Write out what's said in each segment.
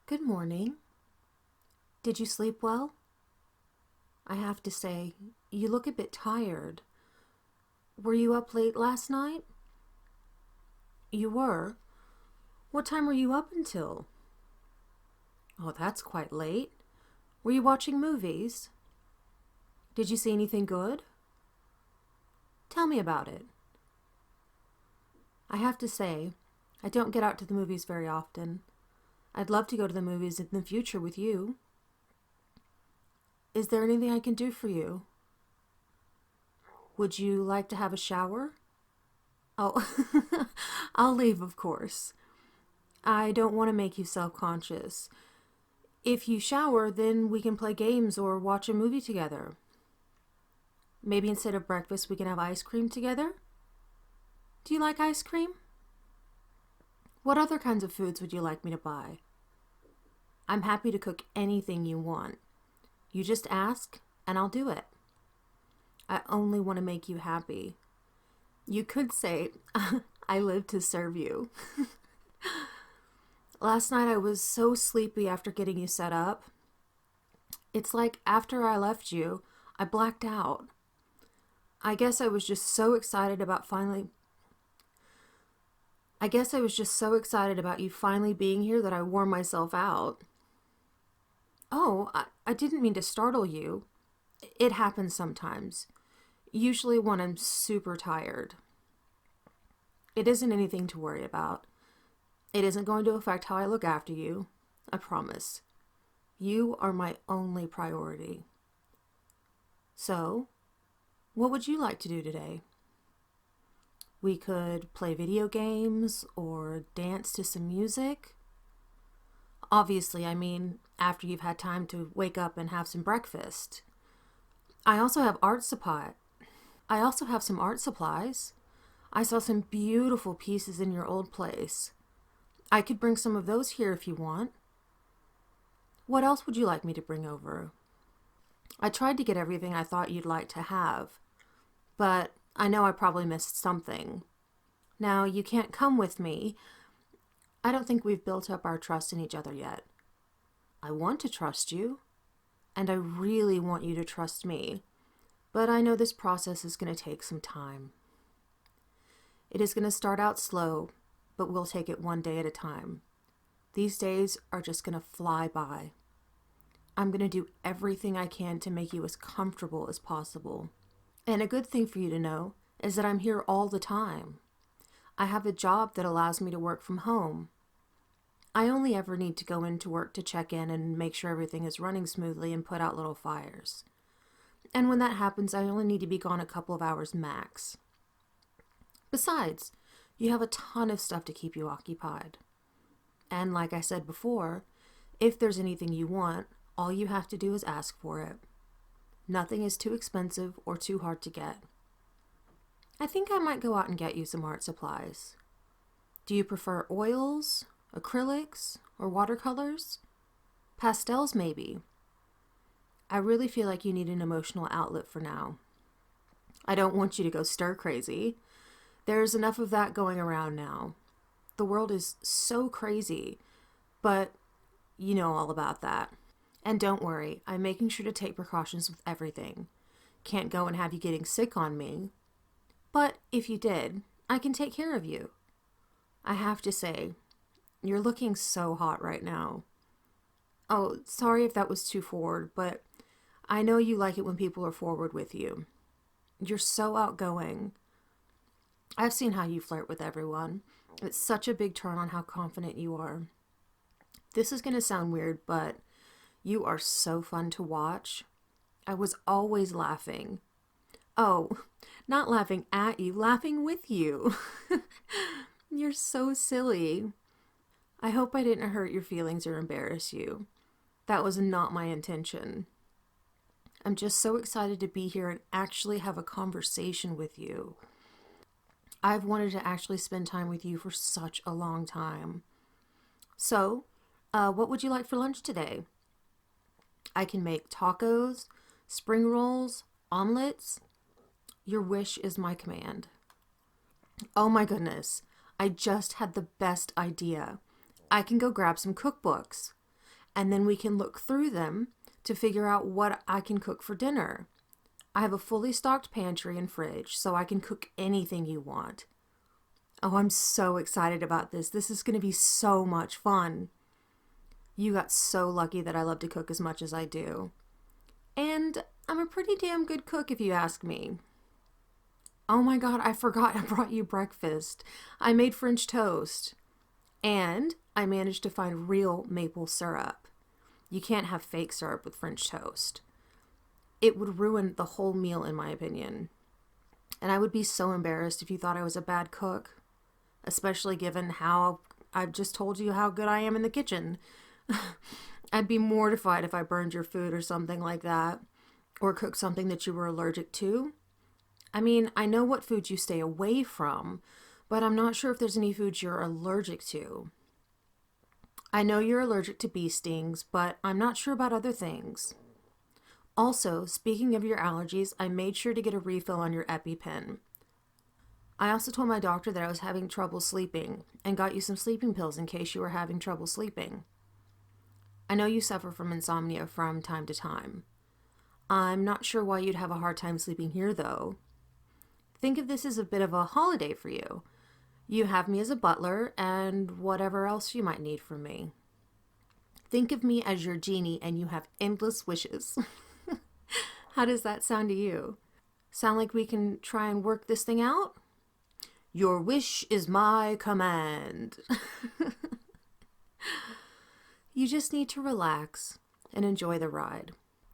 Good morning. Did you sleep well? I have to say, you look a bit tired. Were you up late last night? You were? What time were you up until? Oh, that's quite late. Were you watching movies? Did you see anything good? Tell me about it. I have to say, I don't get out to the movies very often. I'd love to go to the movies in the future with you. Is there anything I can do for you? Would you like to have a shower? Oh, I'll leave, of course. I don't want to make you self-conscious. If you shower, then we can play games or watch a movie together. Maybe instead of breakfast, we can have ice cream together? Do you like ice cream? What other kinds of foods would you like me to buy? I'm happy to cook anything you want. You just ask, and I'll do it. I only want to make you happy. You could say, I live to serve you. Last night I was so sleepy after getting you set up. It's like after I left you, I blacked out. I guess I was just so excited about you finally being here that I wore myself out. Oh, I didn't mean to startle you. It happens sometimes. Usually when I'm super tired. It isn't anything to worry about. It isn't going to affect how I look after you. I promise. You are my only priority. So, what would you like to do today? We could play video games or dance to some music. Obviously, I mean, after you've had time to wake up and have some breakfast. I also have some art supplies. I saw some beautiful pieces in your old place. I could bring some of those here if you want. What else would you like me to bring over? I tried to get everything I thought you'd like to have, but I know I probably missed something. Now, you can't come with me. I don't think we've built up our trust in each other yet. I want to trust you, and I really want you to trust me, but I know this process is going to take some time. It is going to start out slow, but we'll take it one day at a time. These days are just going to fly by. I'm going to do everything I can to make you as comfortable as possible. And a good thing for you to know is that I'm here all the time. I have a job that allows me to work from home. I only ever need to go into work to check in and make sure everything is running smoothly and put out little fires. And when that happens, I only need to be gone a couple of hours max. Besides, you have a ton of stuff to keep you occupied. And like I said before, if there's anything you want, all you have to do is ask for it. Nothing is too expensive or too hard to get. I think I might go out and get you some art supplies. Do you prefer oils, acrylics, or watercolors? Pastels, maybe. I really feel like you need an emotional outlet for now. I don't want you to go stir crazy. There's enough of that going around now. The world is so crazy, but you know all about that. And don't worry, I'm making sure to take precautions with everything. Can't go and have you getting sick on me. But if you did, I can take care of you. I have to say, you're looking so hot right now. Oh, sorry if that was too forward, but I know you like it when people are forward with you. You're so outgoing. I've seen how you flirt with everyone. It's such a big turn on how confident you are. This is going to sound weird, but you are so fun to watch. I was always laughing. Oh, not laughing at you, laughing with you. You're so silly. I hope I didn't hurt your feelings or embarrass you. That was not my intention. I'm just so excited to be here and actually have a conversation with you. I've wanted to actually spend time with you for such a long time. So, what would you like for lunch today? I can make tacos, spring rolls, omelets. Your wish is my command. Oh my goodness, I just had the best idea. I can go grab some cookbooks. and then we can look through them to figure out what I can cook for dinner. I have a fully stocked pantry and fridge, so I can cook anything you want. Oh, I'm so excited about this. This is going to be so much fun. You got so lucky that I love to cook as much as I do. And I'm a pretty damn good cook if you ask me. Oh my God, I forgot I brought you breakfast. I made French toast. And I managed to find real maple syrup. You can't have fake syrup with French toast. It would ruin the whole meal, in my opinion. And I would be so embarrassed if you thought I was a bad cook, especially given how I've just told you how good I am in the kitchen. I'd be mortified if I burned your food or something like that, or cooked something that you were allergic to. I mean, I know what foods you stay away from, but I'm not sure if there's any foods you're allergic to. I know you're allergic to bee stings, but I'm not sure about other things. Also, speaking of your allergies, I made sure to get a refill on your EpiPen. I also told my doctor that I was having trouble sleeping and got you some sleeping pills in case you were having trouble sleeping. I know you suffer from insomnia from time to time. I'm not sure why you'd have a hard time sleeping here, though. Think of this as a bit of a holiday for you. You have me as a butler and whatever else you might need from me. Think of me as your genie and you have endless wishes. How does that sound to you? Sound like we can try and work this thing out? Your wish is my command. You just need to relax and enjoy the ride.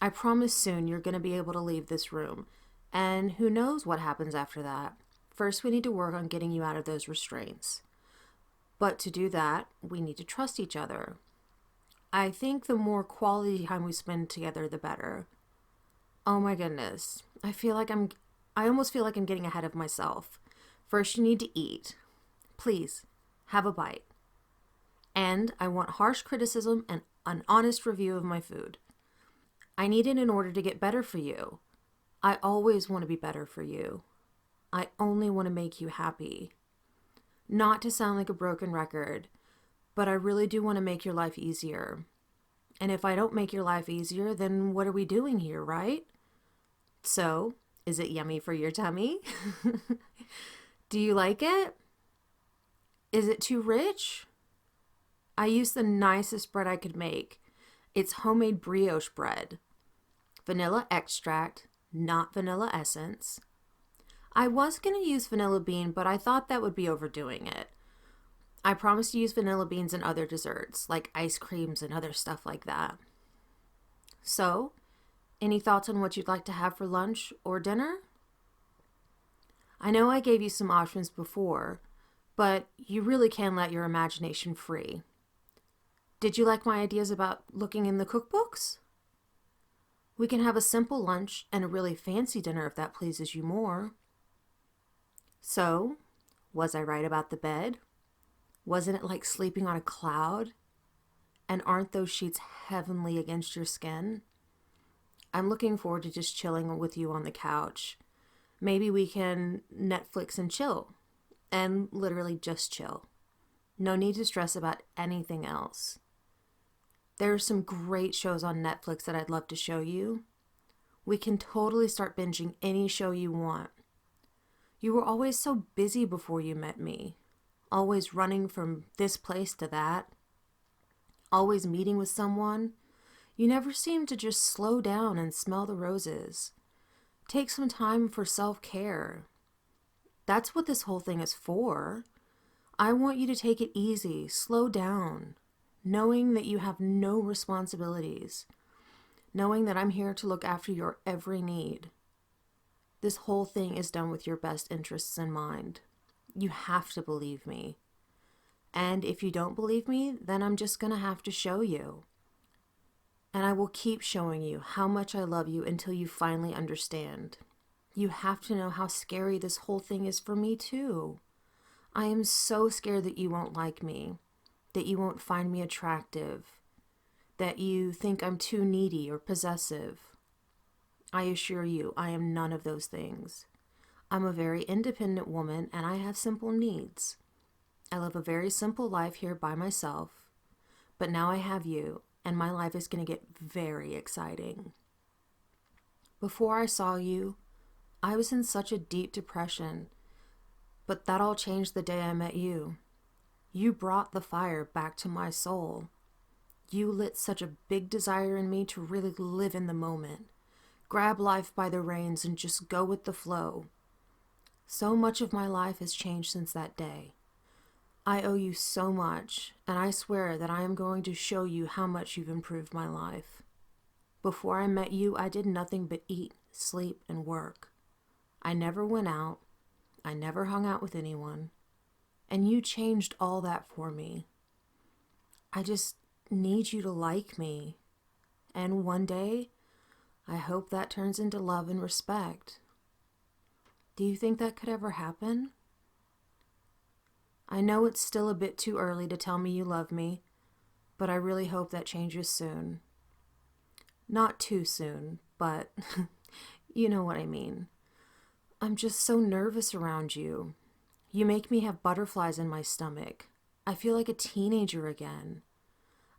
I promise soon you're going to be able to leave this room. And who knows what happens after that. First, we need to work on getting you out of those restraints. But to do that, we need to trust each other. I think the more quality time we spend together, the better. Oh my goodness. I almost feel like I'm getting ahead of myself. First, you need to eat. Please, have a bite. And I want harsh criticism and an honest review of my food. I need it in order to get better for you. I always want to be better for you. I only want to make you happy. Not to sound like a broken record, but I really do want to make your life easier. And if I don't make your life easier, then what are we doing here, right? So, is it yummy for your tummy? Do you like it? Is it too rich? I used the nicest bread I could make. It's homemade brioche bread. Vanilla extract, not vanilla essence. I was going to use vanilla bean, but I thought that would be overdoing it. I promise to use vanilla beans in other desserts, like ice creams and other stuff like that. So, any thoughts on what you'd like to have for lunch or dinner? I know I gave you some options before, but you really can let your imagination free. Did you like my ideas about looking in the cookbooks? We can have a simple lunch and a really fancy dinner if that pleases you more. So, was I right about the bed? Wasn't it like sleeping on a cloud? And aren't those sheets heavenly against your skin? I'm looking forward to just chilling with you on the couch. Maybe we can Netflix and chill. And literally just chill. No need to stress about anything else. There are some great shows on Netflix that I'd love to show you. We can totally start binging any show you want. You were always so busy before you met me. Always running from this place to that. Always meeting with someone. You never seemed to just slow down and smell the roses. Take some time for self-care. That's what this whole thing is for. I want you to take it easy, slow down, knowing that you have no responsibilities, knowing that I'm here to look after your every need. This whole thing is done with your best interests in mind. You have to believe me. And if you don't believe me, then I'm just going to have to show you. And I will keep showing you how much I love you until you finally understand. You have to know how scary this whole thing is for me too. I am so scared that you won't like me, that you won't find me attractive, that you think I'm too needy or possessive. I assure you, I am none of those things. I'm a very independent woman and I have simple needs. I live a very simple life here by myself, but now I have you and my life is going to get very exciting. Before I saw you, I was in such a deep depression, but that all changed the day I met you. You brought the fire back to my soul. You lit such a big desire in me to really live in the moment, grab life by the reins and just go with the flow. So much of my life has changed since that day. I owe you so much, and I swear that I am going to show you how much you've improved my life. Before I met you, I did nothing but eat, sleep, and work. I never went out. I never hung out with anyone. And you changed all that for me. I just need you to like me. And one day, I hope that turns into love and respect. Do you think that could ever happen? I know it's still a bit too early to tell me you love me, but I really hope that changes soon. Not too soon, but you know what I mean. I'm just so nervous around you. You make me have butterflies in my stomach. I feel like a teenager again.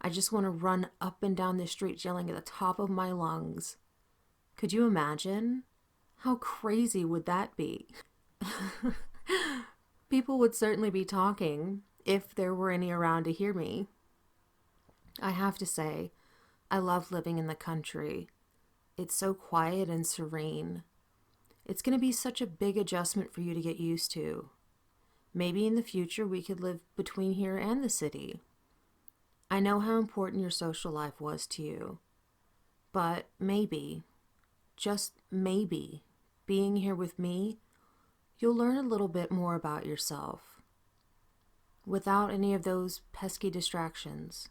I just want to run up and down the street yelling at the top of my lungs. Could you imagine? How crazy would that be? People would certainly be talking if there were any around to hear me. I have to say, I love living in the country. It's so quiet and serene. It's going to be such a big adjustment for you to get used to. Maybe in the future we could live between here and the city. I know how important your social life was to you, but maybe, just maybe, being here with me, you'll learn a little bit more about yourself without any of those pesky distractions.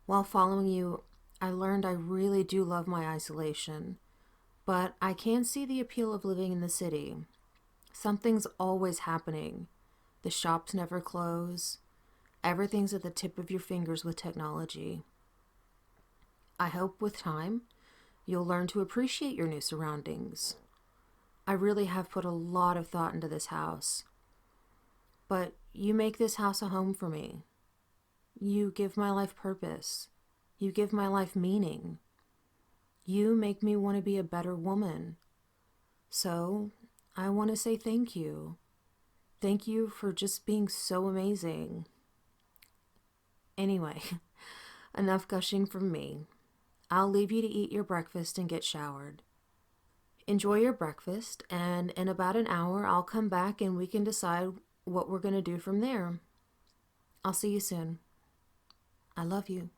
While following you, I learned I really do love my isolation, but I can see the appeal of living in the city. Something's always happening. The shops never close. Everything's at the tip of your fingers with technology. I hope with time, you'll learn to appreciate your new surroundings. I really have put a lot of thought into this house. But you make this house a home for me. You give my life purpose. You give my life meaning. You make me want to be a better woman. So, I want to say thank you. Thank you for just being so amazing. Anyway, enough gushing from me. I'll leave you to eat your breakfast and get showered. Enjoy your breakfast, and in about an hour, I'll come back and we can decide what we're going to do from there. I'll see you soon. I love you.